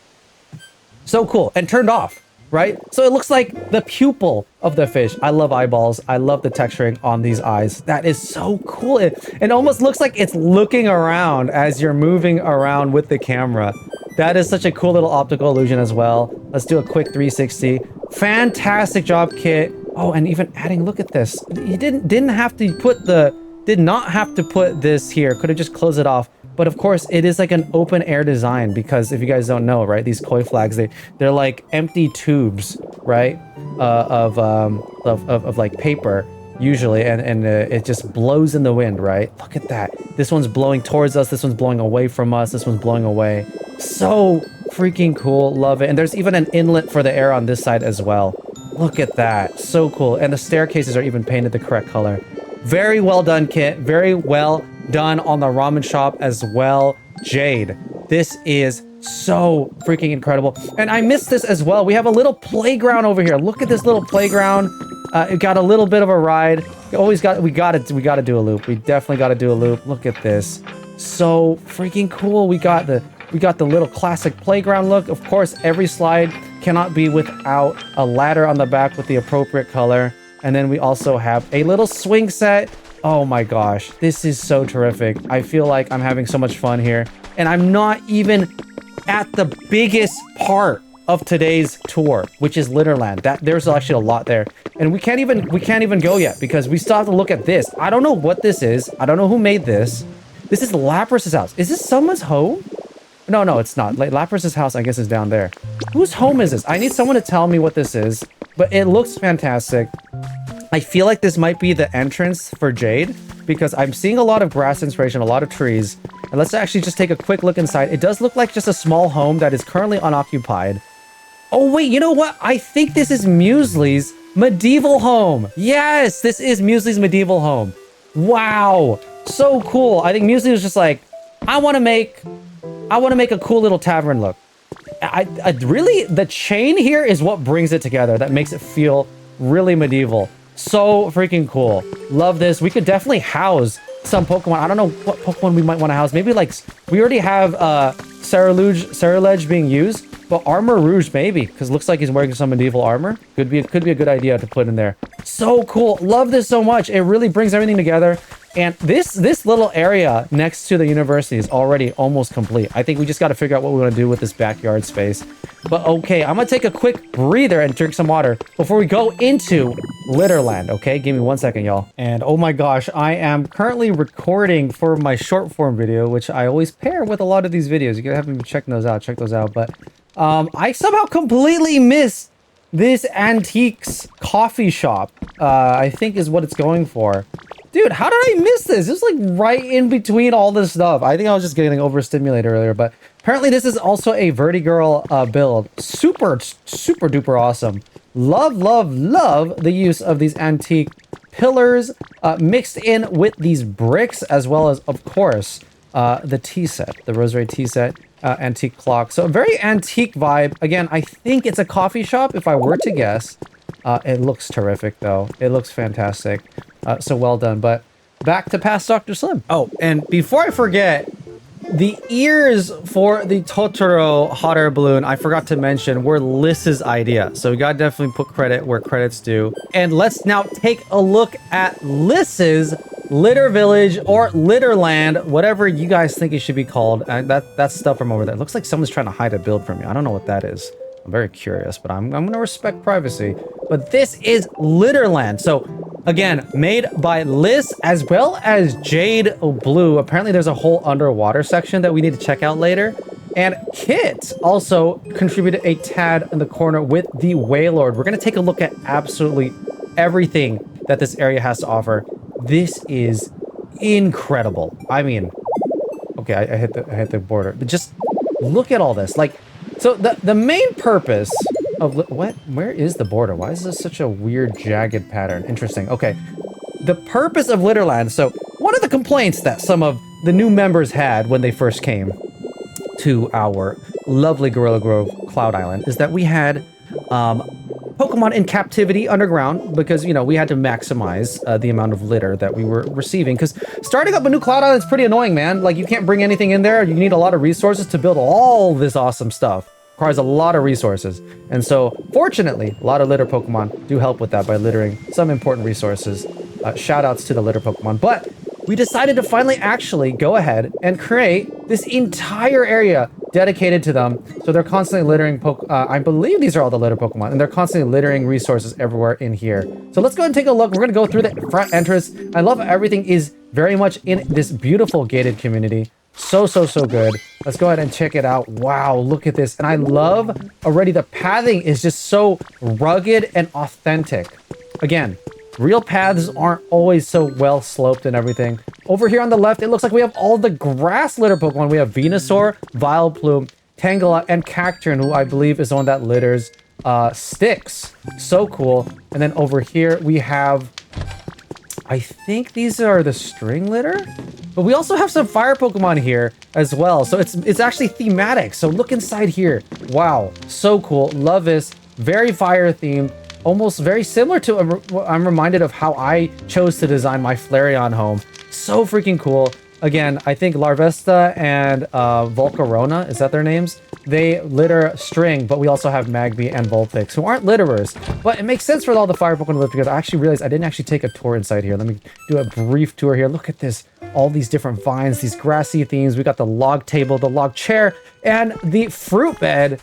So cool. And turned off, right? So it looks like the pupil of the fish. I love eyeballs. I love the texturing on these eyes. That is so cool. It almost looks like it's looking around as you're moving around with the camera. That is such a cool little optical illusion as well. Let's do a quick 360. Fantastic job, Kit. Oh, and even adding, look at this. You did not have to put this here. Could have just closed it off. But of course, it is like an open air design because if you guys don't know, right, these koi flags, they're like empty tubes, right, of like paper usually, and it just blows in the wind, right? Look at that. This one's blowing towards us. This one's blowing away from us. This one's blowing away. So freaking cool. Love it. And there's even an inlet for the air on this side as well. Look at that. So cool. And the staircases are even painted the correct color. Very well done, Kit. Very well done on the ramen shop as well. Jade, this is so freaking incredible. And I missed this as well. We have a little playground over here. Look at this little playground. It got a little bit of a ride. We gotta do a loop. We definitely gotta do a loop. Look at this. So freaking cool. We got the little classic playground look. Of course, every slide cannot be without a ladder on the back with the appropriate color. And then we also have a little swing set. Oh my gosh, this is so terrific. I feel like I'm having so much fun here. And I'm not even at the biggest part of today's tour, which is Litterland. There's actually a lot there. And we can't even go yet because we still have to look at this. I don't know what this is. I don't know who made this. This is Lapras's house. Is this someone's home? No, it's not. Like, Lapras's house, I guess, is down there. Whose home is this? I need someone to tell me what this is, but it looks fantastic. I feel like this might be the entrance for Jade because I'm seeing a lot of grass inspiration, a lot of trees. And let's actually just take a quick look inside. It does look like just a small home that is currently unoccupied. Oh, wait, you know what? I think this is Muesli's medieval home. Yes, this is Muesli's medieval home. Wow, so cool. I think Muesli was just like, I want to make a cool little tavern look. I really, the chain here is what brings it together. That makes it feel really medieval. So freaking cool. Love this. We could definitely house some Pokemon. I don't know what Pokemon we might want to house. Maybe like we already have Ceruledge being used, but Armor Rouge maybe, because it looks like he's wearing some medieval armor. Could be a good idea to put in there. So cool. Love this so much. It really brings everything together. And this little area next to the university is already almost complete. I think we just got to figure out what we want to do with this backyard space. But okay, I'm gonna take a quick breather and drink some water before we go into Litterland. Okay, give me 1 second, y'all. And oh my gosh, I am currently recording for my short form video, which I always pair with a lot of these videos. You haven't been checking those out. Check those out. But I somehow completely missed this antiques coffee shop. I think is what it's going for. Dude, how did I miss this? It's like right in between all this stuff. I think I was just getting overstimulated earlier, but apparently this is also a Vertigirl build. Super duper awesome. Love the use of these antique pillars mixed in with these bricks, as well as, of course, the tea set, the Rosary tea set, antique clock. So a very antique vibe. Again, I think it's a coffee shop if I were to guess. It looks terrific though. It looks fantastic. So well done. But back to past Dr. Sliem. Oh, and before I forget, the ears for the Totoro hot air balloon, I forgot to mention, were Liz's idea. So we gotta definitely put credit where credit's due. And let's now take a look at Liz's Litter Village or Litterland, whatever you guys think it should be called. That's stuff from over there. It looks like someone's trying to hide a build from me. I don't know what that is. I'm very curious, but I'm gonna respect privacy. But this is Litterland. So again, made by Liz as well as Jade Blue. Apparently there's a whole underwater section that we need to check out later. And Kit also contributed a tad in the corner with the Wailord. We're gonna take a look at absolutely everything that this area has to offer. This is incredible. I mean, okay, I hit the border, but just look at all this. Like, so the main purpose of where is the border? Why is this such a weird jagged pattern? Interesting. Okay, the purpose of Litterland. So one of the complaints that some of the new members had when they first came to our lovely Gorilla Grove Cloud Island is that we had Pokemon in captivity underground because, you know, we had to maximize the amount of litter that we were receiving, because starting up a new Cloud Island is pretty annoying, man. Like, you can't bring anything in there. You need a lot of resources to build all this awesome stuff. Requires a lot of resources. And so, fortunately, a lot of litter Pokemon do help with that by littering some important resources. Shout outs to the litter Pokemon. But we decided to finally actually go ahead and create this entire area dedicated to them. So they're constantly littering I believe these are all the litter Pokemon, and they're constantly littering resources everywhere in here. So let's go ahead and take a look. We're going to go through the front entrance. I love how everything is very much in this beautiful gated community. So good. Let's go ahead and check it out. Wow, look at this. And I love already the pathing is just so rugged and authentic. Again, real paths aren't always so well sloped and everything. Over here on the left, it looks like we have all the grass litter Pokemon. We have Venusaur, Vileplume, Tangela, and Cacturne, who I believe is the one that litters sticks. So cool. And then over here we have, I think these are the string litter, but we also have some fire Pokemon here as well. So it's actually thematic. So look inside here. Wow, so cool. Love this. Very fire themed. Almost very similar to, I'm reminded of how I chose to design my Flareon home. So freaking cool. Again, I think Larvesta and Volcarona, is that their names? They litter string, but we also have Magby and Vulpix, who aren't litterers. But it makes sense for all the fire Pokemon to live together. I actually realized I didn't actually take a tour inside here. Let me do a brief tour here. Look at this. All these different vines, these grassy themes. We got the log table, the log chair, and the fruit bed.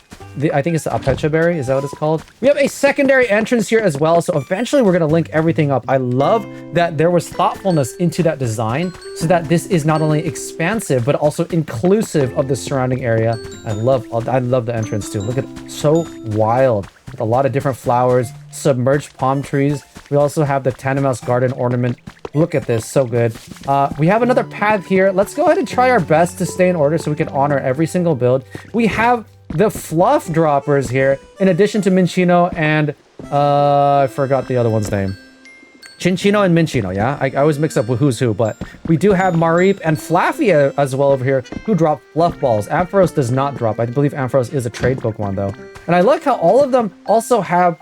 I think it's the Apecha berry. Is that what it's called? We have a secondary entrance here as well. So eventually we're going to link everything up. I love that there was thoughtfulness into that design so that this is not only expansive, but also inclusive of the surrounding area. I love the entrance too. Look at, so wild. With a lot of different flowers, submerged palm trees. We also have the Tandemaus garden ornament. Look at this, so good. We have another path here. Let's go ahead and try our best to stay in order so we can honor every single build. We have the fluff droppers here, in addition to Minchino and I forgot the other one's name. Chinchino and Minchino, yeah? I always mix up with who's who, but we do have Mareep and Flaffy as well over here, who drop Fluff Balls. Ampharos does not drop. I believe Ampharos is a trade Pokemon, though. And I like how all of them also have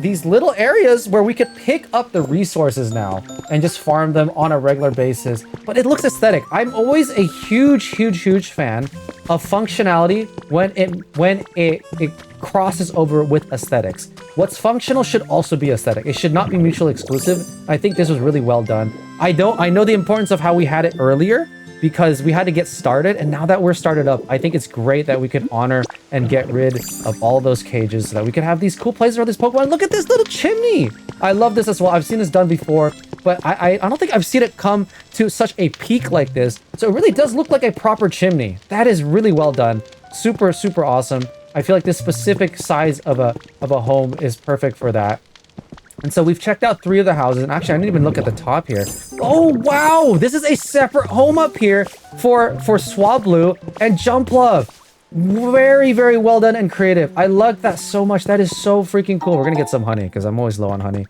these little areas where we could pick up the resources now and just farm them on a regular basis. But it looks aesthetic. I'm always a huge fan of functionality when it crosses over with aesthetics. What's functional should also be aesthetic. It should not be mutually exclusive. I think this was really well done. I know the importance of how we had it earlier because we had to get started, and now that we're started up, I think it's great that we can honor and get rid of all those cages so that we can have these cool places for this Pokemon. Look at this little chimney! I love this as well. I've seen this done before, but I don't think I've seen it come to such a peak like this. So it really does look like a proper chimney. That is really well done. Super awesome. I feel like this specific size of a home is perfect for that. And so we've checked out 3 of the houses, and actually I didn't even look at the top here. Oh wow, this is a separate home up here for Swablu and Jumplove. Very well done and creative. I love that so much. That is so freaking cool. We're gonna get some honey because I'm always low on honey.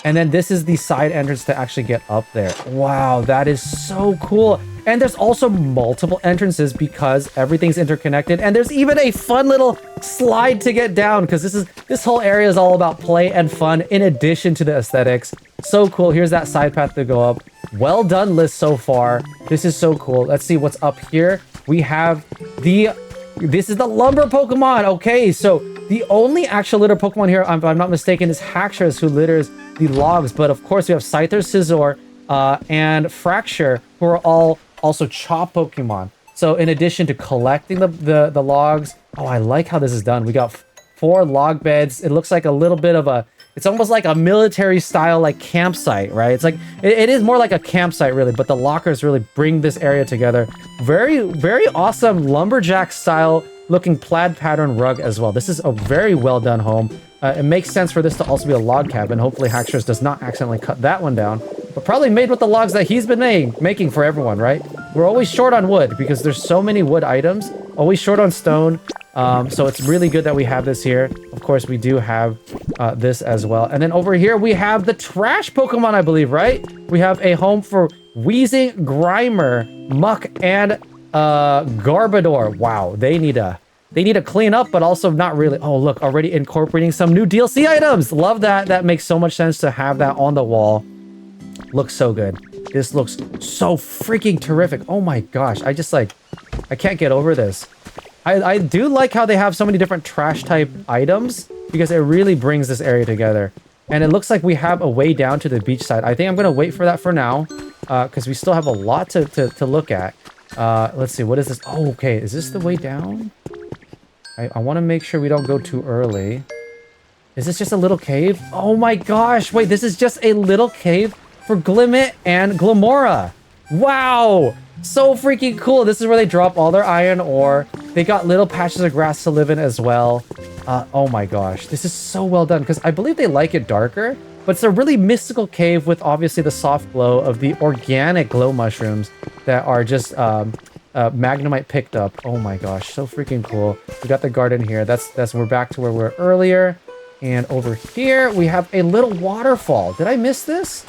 And then this is the side entrance to actually get up there. Wow, that is so cool. And there's also multiple entrances because everything's interconnected. And there's even a fun little slide to get down because this whole area is all about play and fun in addition to the aesthetics. So cool. Here's that side path to go up. Well done list so far. This is so cool. Let's see what's up here. We have this is the lumber Pokemon. Okay, so the only actual litter Pokemon here, if I'm not mistaken, is Haxorus, who litters the logs. But of course, we have Scyther, Scizor, and Fracture, who are all also chop Pokemon. So in addition to collecting the logs, oh, I like how this is done. We got 4 log beds. It looks like a little bit of it's almost like a military style like campsite, right? It's like, it is more like a campsite really, but the lockers really bring this area together. Very awesome lumberjack style looking plaid pattern rug as well. This is a very well done home. It makes sense for this to also be a log cabin. Hopefully Haxorus does not accidentally cut that one down, but probably made with the logs that he's been making for everyone, right? We're always short on wood because there's so many wood items, always short on stone. So it's really good that we have this here. Of course, we do have this as well. And then over here, we have the trash Pokemon, I believe, right? We have a home for Weezing, Grimer, Muck, and Garbodor. Wow, they need to clean up, but also not really. Oh, look, already incorporating some new DLC items. Love that. That makes so much sense to have that on the wall. Looks so good. This looks so freaking terrific. Oh my gosh. I can't get over this. I do like how they have so many different trash type items because it really brings this area together. And it looks like we have a way down to the beach side. I think I'm going to wait for that for now because we still have a lot to look at. Let's see. What is this? Oh, okay. Is this the way down? I want to make sure we don't go too early. Is this just a little cave? Oh my gosh. Wait, this is just a little cave for Glimmet and Glamora. Wow. So freaking cool. This is where they drop all their iron ore. They got little patches of grass to live in as well. Oh my gosh. This is so well done because I believe they like it darker, but it's a really mystical cave with obviously the soft glow of the organic glow mushrooms that are just Magnemite picked up. Oh my gosh. So freaking cool. We got the garden here. We're back to where we were earlier. And over here we have a little waterfall. Did I miss this?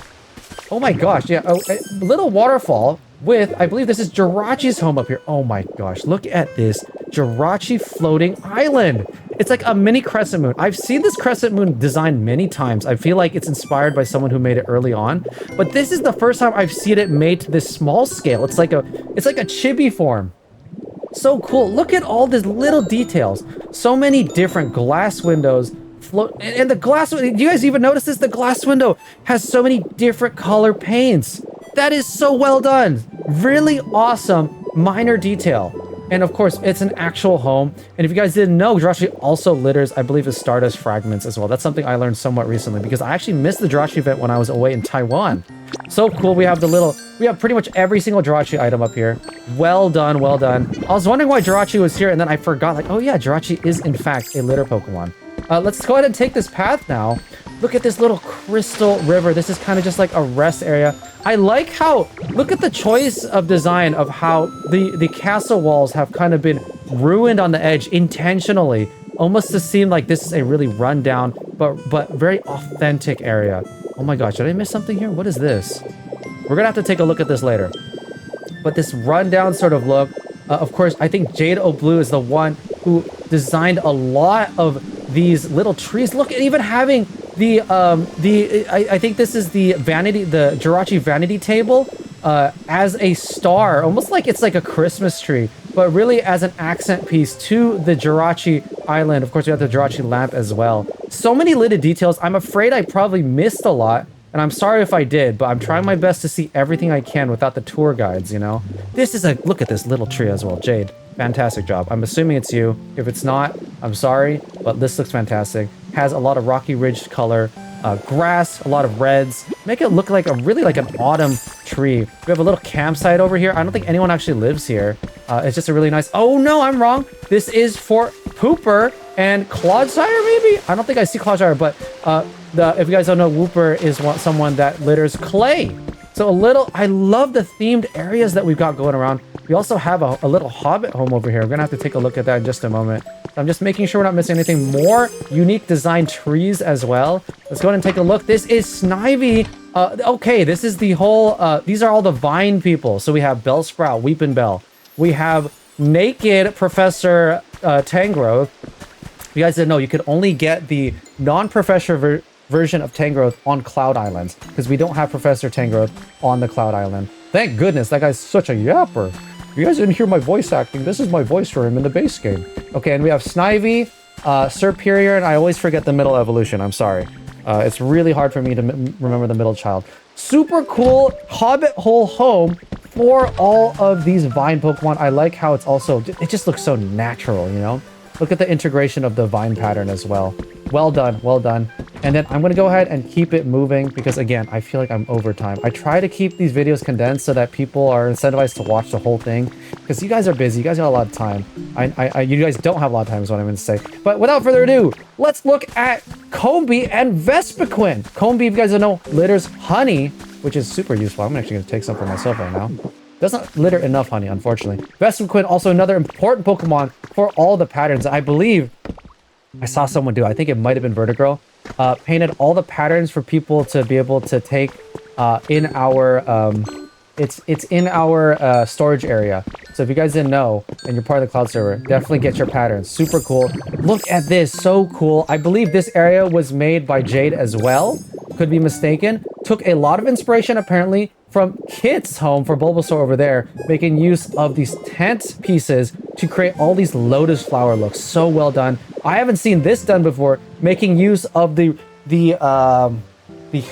Oh my gosh. Yeah. Oh, a little waterfall with, I believe this is Jirachi's home up here. Oh my gosh, look at this Jirachi floating island. It's like a mini crescent moon. I've seen this crescent moon design many times. I feel like it's inspired by someone who made it early on, but this is the first time I've seen it made to this small scale. It's like a chibi form. So cool. Look at all these little details. So many different glass windows. And the glass, do you guys even notice this? The glass window has so many different color paints. That is so well done. Really awesome minor detail. And of course, it's an actual home. And if you guys didn't know, Jirachi also litters, I believe, the Stardust fragments as well. That's something I learned somewhat recently because I actually missed the Jirachi event when I was away in Taiwan. So cool. We have pretty much every single Jirachi item up here. Well done, well done. I was wondering why Jirachi was here, and then I forgot, like, oh yeah, Jirachi is in fact a litter Pokemon. Let's go ahead and take this path now. Look at this little crystal river. This is kind of just like a rest area. I like how, look at the choice of design of how the castle walls have kind of been ruined on the edge intentionally, almost to seem like this is a really rundown but very authentic area. Oh my gosh, did I miss something here? What is this? We're gonna have to take a look at this later. But this rundown sort of look, of course, I think Jade Blue is the one who designed a lot of these little trees. Look at even having the I think this is the Jirachi vanity table as a star, almost like it's like a Christmas tree, but really as an accent piece to the Jirachi island. Of course, we have the Jirachi lamp as well. So many little details. I'm afraid I probably missed a lot, and I'm sorry if I did, but I'm trying my best to see everything I can without the tour guides, you know? This is look at this little tree as well. Jade, fantastic job. I'm assuming it's you. If it's not, I'm sorry, but this looks fantastic. Has a lot of rocky ridge color, grass, a lot of reds. Make it look like really like an autumn tree. We have a little campsite over here. I don't think anyone actually lives here. It's just a really nice... Oh no, I'm wrong. This is for Pooper and Clodsire, maybe? I don't think I see Clodsire, but if you guys don't know, Wooper is someone that litters clay. So I love the themed areas that we've got going around. We also have a little hobbit home over here. We're gonna have to take a look at that in just a moment. I'm just making sure we're not missing anything. More unique design trees as well. Let's go ahead and take a look. This is Snivy. Okay, this is the whole, these are all the vine people. So we have Bellsprout, Weepin' Bell. We have Naked Professor Tangrowth. If you guys didn't know, you could only get the non-professor version of Tangrowth on Cloud Islands, because we don't have Professor Tangrowth on the Cloud Island. Thank goodness, that guy's such a yapper. If you guys didn't hear my voice acting, this is my voice for him in the base game. Okay, and we have Snivy, Superior, and I always forget the middle evolution. I'm sorry. It's really hard for me to remember the middle child. Super cool Hobbit hole home for all of these vine Pokemon. I like how it's also, it just looks so natural, you know? Look at the integration of the vine pattern as well. Well done, well done. And then I'm going to go ahead and keep it moving because, again, I feel like I'm over time. I try to keep these videos condensed so that people are incentivized to watch the whole thing because you guys are busy. You guys got a lot of time. You guys don't have a lot of time is what I'm going to say. But without further ado, let's look at Combee and Vespiquen. Combee, if you guys don't know, litters honey, which is super useful. I'm actually going to take some for myself right now. Doesn't litter enough honey, unfortunately. Vespiquen, also another important Pokemon for all the patterns. I believe I saw someone do, I think it might have been Vertigirl, painted all the patterns for people to be able to take in our, it's in our storage area. So if you guys didn't know, and you're part of the Cloud server, definitely get your patterns. Super cool. Look at this, so cool. I believe this area was made by Jade as well. Could be mistaken. Took a lot of inspiration, apparently, from Kit's home for Bulbasaur over there, making use of these tent pieces to create all these lotus flower looks. So well done. I haven't seen this done before, making use of the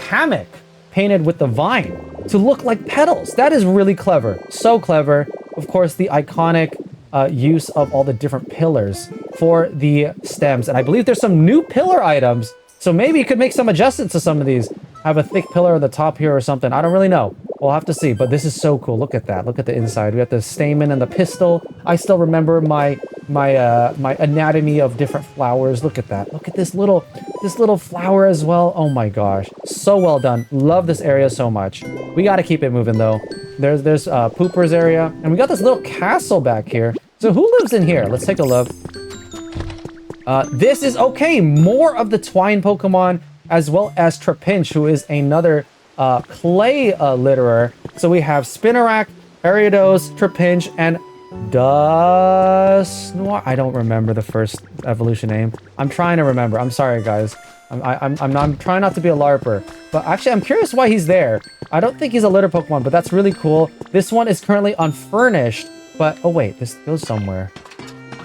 hammock painted with the vine to look like petals. That is really clever. So clever. Of course, the iconic use of all the different pillars for the stems. And I believe there's some new pillar items. So maybe you could make some adjustments to some of these. Have a thick pillar at the top here or something. I don't really know. We'll have to see. But this is so cool. Look at that. Look at the inside. We have the stamen and the pistil. I still remember my anatomy of different flowers. Look at that. Look at this little flower as well. Oh my gosh. So well done. Love this area so much. We got to keep it moving though. There's Pooper's area. And we got this little castle back here. So who lives in here? Let's take a look. This is okay. More of the Twine Pokemon, as well as Trapinch, who is another clay litterer. So we have Spinarak, Ariados, Trapinch, and Dusknoir. I don't remember the first evolution name. I'm trying to remember. I'm sorry, guys. I'm trying not to be a LARPer. But actually, I'm curious why he's there. I don't think he's a litter Pokemon, but that's really cool. This one is currently unfurnished. But, oh wait, this goes somewhere.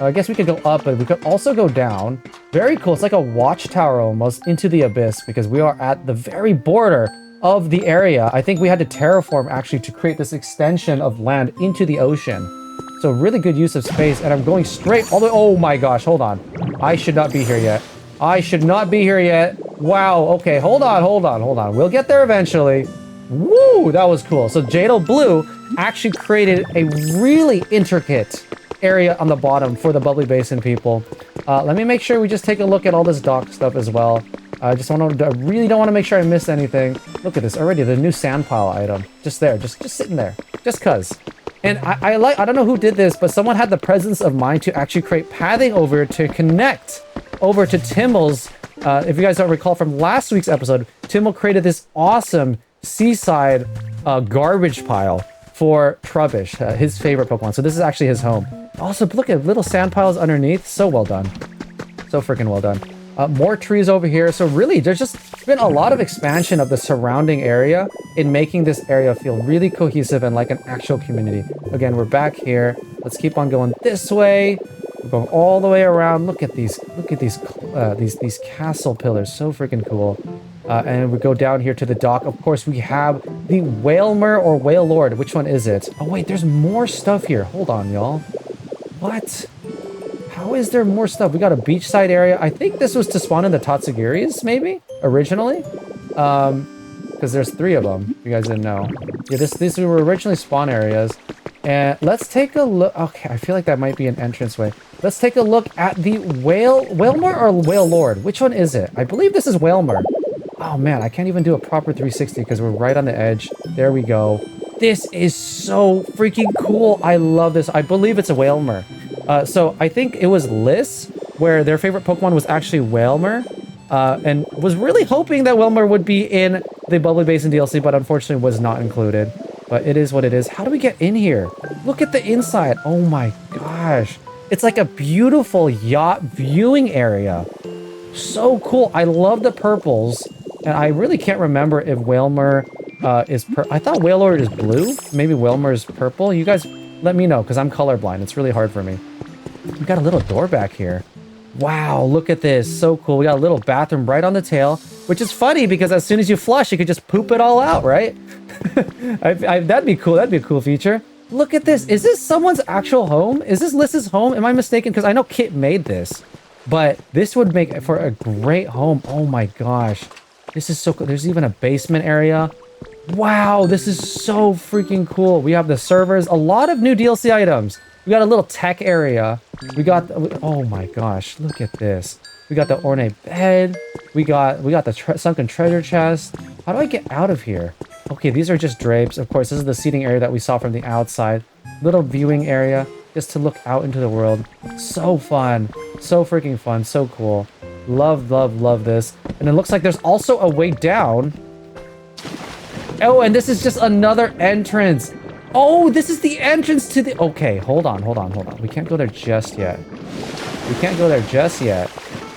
I guess we could go up, but we could also go down. Very cool. It's like a watchtower almost into the abyss because we are at the very border of the area. I think we had to terraform actually to create this extension of land into the ocean. So really good use of space. And I'm going straight all the way. Oh my gosh, hold on. I should not be here yet. I should not be here yet. Wow. Okay, hold on. We'll get there eventually. Woo, that was cool. So Jado Blue actually created a really intricate area on the bottom for the Bubbly Basin people. Let me make sure we just take a look at all this dock stuff as well. I really don't want to make sure I miss anything. Look at this already, the new sand pile item. Just there, just sitting there, just cuz. And I don't know who did this, but someone had the presence of mind to actually create pathing over to connect over to Timmel's. If you guys don't recall from last week's episode, Timo created this awesome seaside garbage pile for Trubbish, his favorite Pokemon. So this is actually his home. Also, look at little sand piles underneath. So well done. So freaking well done. More trees over here. So really, there's just been a lot of expansion of the surrounding area in making this area feel really cohesive and like an actual community. Again, we're back here. Let's keep on going this way. We're going all the way around. Look at these castle pillars. So freaking cool. And we go down here to the dock. Of course, we have the Whalmer or Whale Lord. Which one is it? Oh wait, there's more stuff here. Hold on, y'all. What? How is there more stuff? We got a beachside area. I think this was to spawn in the Tatsugiris, maybe? Originally? Because there's 3 of them. If you guys didn't know. Yeah, these were originally spawn areas. And let's take a look. Okay, I feel like that might be an entranceway. Let's take a look at the Whalmer or Whale Lord. Which one is it? I believe this is Whalmer. Oh man, I can't even do a proper 360 because we're right on the edge. There we go. This is so freaking cool. I love this. I believe it's a Whalmer. So I think it was Liss, where their favorite Pokemon was actually Whalmer, and was really hoping that Whalmer would be in the Bubbly Basin DLC, but unfortunately was not included. But it is what it is. How do we get in here? Look at the inside. Oh my gosh. It's like a beautiful yacht viewing area. So cool. I love the purples, and I really can't remember if Whalmer is I thought Whalelord is blue. Maybe Whalmer is purple. You guys let me know, because I'm colorblind. It's really hard for me. We got a little door back here. Wow, look at this. So cool. We got a little bathroom right on the tail, which is funny because as soon as you flush, you could just poop it all out, right? That'd be cool. That'd be a cool feature. Look at this. Is this someone's actual home? Is this Liss's home? Am I mistaken? Because I know Kit made this, but this would make for a great home. Oh my gosh. This is so cool. There's even a basement area. Wow, this is so freaking cool. We have the servers, a lot of new DLC items. We got a little tech area. We got, oh my gosh, look at this. We got the ornate bed. We got the sunken treasure chest. How do I get out of here? Okay, these are just drapes. Of course, this is the seating area that we saw from the outside. Little viewing area just to look out into the world. So fun. So freaking fun. So cool. Love, love, love this. And it looks like there's also a way down. Oh, and this is just another entrance. Oh, this is the entrance to the... Okay, hold on. We can't go there just yet.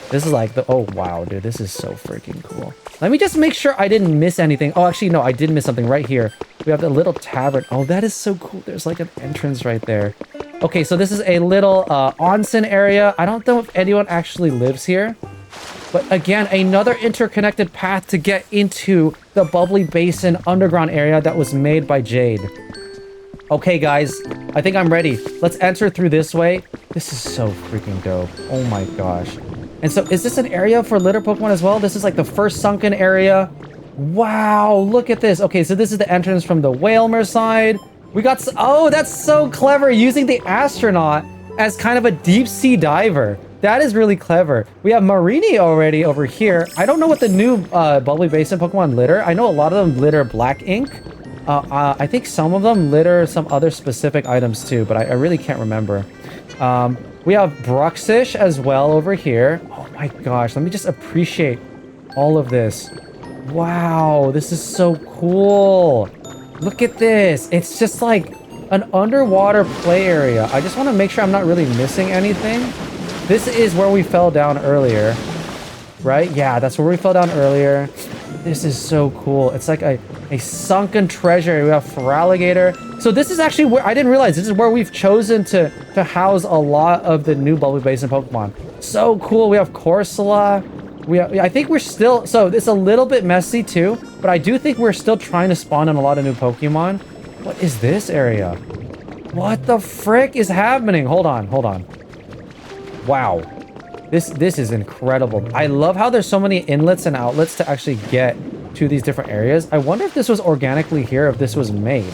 This is like the... Oh, wow, dude. This is so freaking cool. Let me just make sure I didn't miss anything. Oh, actually, no, I did miss something right here. We have the little tavern. Oh, that is so cool. There's like an entrance right there. Okay, so this is a little onsen area. I don't know if anyone actually lives here. But again, another interconnected path to get into the Bubbly Basin underground area that was made by Jade. Okay, guys, I think I'm ready. Let's enter through this way. This is so freaking dope. Oh my gosh. And so is this an area for litter Pokemon as well? This is like the first sunken area. Wow, look at this. Okay, so this is the entrance from the Whalmer side. We got... Oh, that's so clever, using the astronaut as kind of a deep sea diver. That is really clever. We have Marini already over here. I don't know what the new Bubbly Basin Pokemon litter. I know a lot of them litter black ink. I think some of them litter some other specific items too, but I really can't remember. We have Bruxish as well over here. Oh my gosh, let me just appreciate all of this. Wow, this is so cool. Look at this. It's just like an underwater play area. I just want to make sure I'm not really missing anything. This is where we fell down earlier, right? Yeah, that's where we fell down earlier. This is so cool. It's like a sunken treasure. We have Feraligatr. So this is actually where, I didn't realize, this is where we've chosen to house a lot of the new Bubbly Basin Pokemon. So cool. We have Corsola. I think we're still, so it's a little bit messy too, but I do think we're still trying to spawn in a lot of new Pokemon. What is this area? What the frick is happening? Hold on. Wow, this is incredible. I love how there's so many inlets and outlets to actually get to these different areas. I wonder if this was organically here, if this was made.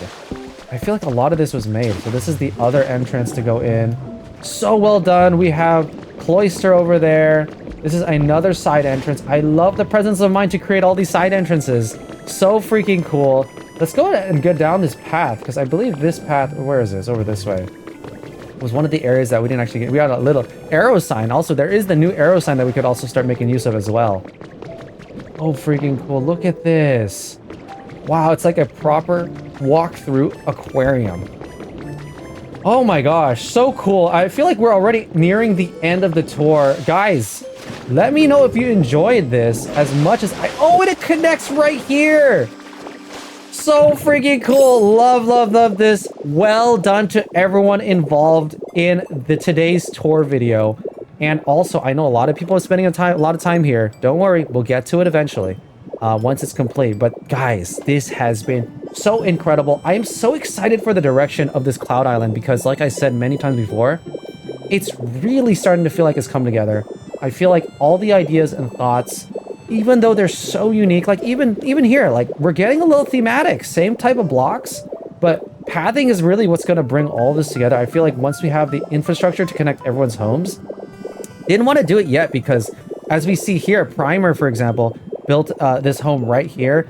I feel like a lot of this was made. So this is the other entrance to go in. So well done. We have Cloyster over there. This is another side entrance. I love the presence of mind to create all these side entrances. So freaking cool. Let's go ahead and get down this path, because I believe this path, where is this? Over this way. Was one of the areas that we didn't actually get. We got a little arrow sign. Also, there is the new arrow sign that we could also start making use of as well. Oh, freaking cool. Look at this. Wow, it's like a proper walk-through aquarium. Oh my gosh, so cool. I feel like we're already nearing the end of the tour. Guys, let me know if you enjoyed this as much as I... Oh, and it connects right here. So freaking cool. Love, love, love this. Well done to everyone involved in today's tour video. And also, I know a lot of people are spending a lot of time here. Don't worry, we'll get to it eventually once it's complete. But guys, this has been so incredible. I am so excited for the direction of this Cloud Island because, like I said many times before, it's really starting to feel like it's come together. I feel like all the ideas and thoughts, even though they're so unique, like even here, like we're getting a little thematic, same type of blocks, but pathing is really what's going to bring all this together. I feel like once we have the infrastructure to connect everyone's homes, didn't want to do it yet because as we see here, Primer, for example, built this home right here.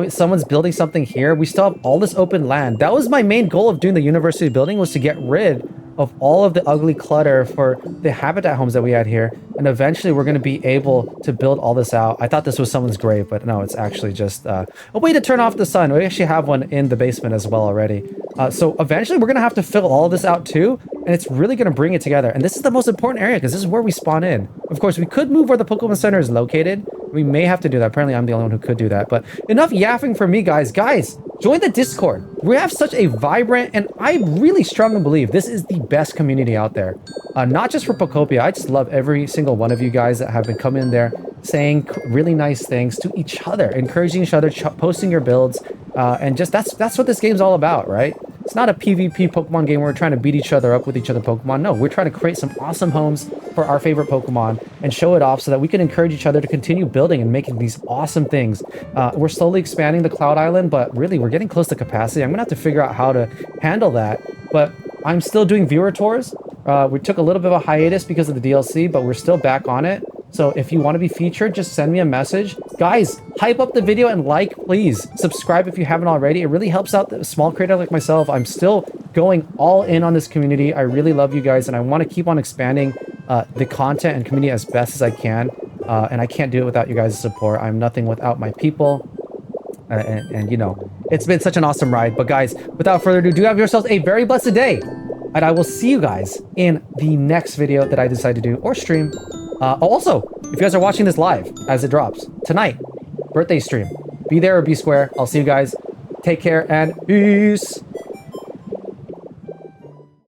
Someone's building something here. We still have all this open land. That was my main goal of doing the university building, was to get rid of all of the ugly clutter for the habitat homes that we had here. And eventually we're going to be able to build all this out. I thought this was someone's grave, but no, it's actually just a way to turn off the sun. We actually have one in the basement as well already. So eventually we're going to have to fill all of this out too. And it's really going to bring it together. And this is the most important area because this is where we spawn in. Of course, we could move where the Pokemon Center is located. We may have to do that. Apparently, I'm the only one who could do that. But enough yapping for me, guys. Guys, join the Discord. We have such a vibrant, and I really strongly believe this is the best community out there. Not just for Pokopia. I just love every single one of you guys that have been coming in there saying really nice things to each other, encouraging each other, posting your builds, and just that's what this game's all about, right? It's not a PvP Pokemon game where we're trying to beat each other up with each other Pokemon. No, we're trying to create some awesome homes for our favorite Pokemon and show it off so that we can encourage each other to continue building and making these awesome things. We're slowly expanding the Cloud Island, but really we're getting close to capacity. I'm gonna have to figure out how to handle that, but I'm still doing viewer tours. We took a little bit of a hiatus because of the DLC, but we're still back on it. So if you want to be featured, just send me a message. Guys, hype up the video and like, please. Subscribe if you haven't already. It really helps out the small creator like myself. I'm still going all in on this community. I really love you guys, and I want to keep on expanding the content and community as best as I can. And I can't do it without you guys' support. I'm nothing without my people. And you know, it's been such an awesome ride. But guys, without further ado, do have yourselves a very blessed day. And I will see you guys in the next video that I decide to do or stream. Also, if you guys are watching this live as it drops tonight, birthday stream, be there or be square. I'll see you guys. Take care and peace.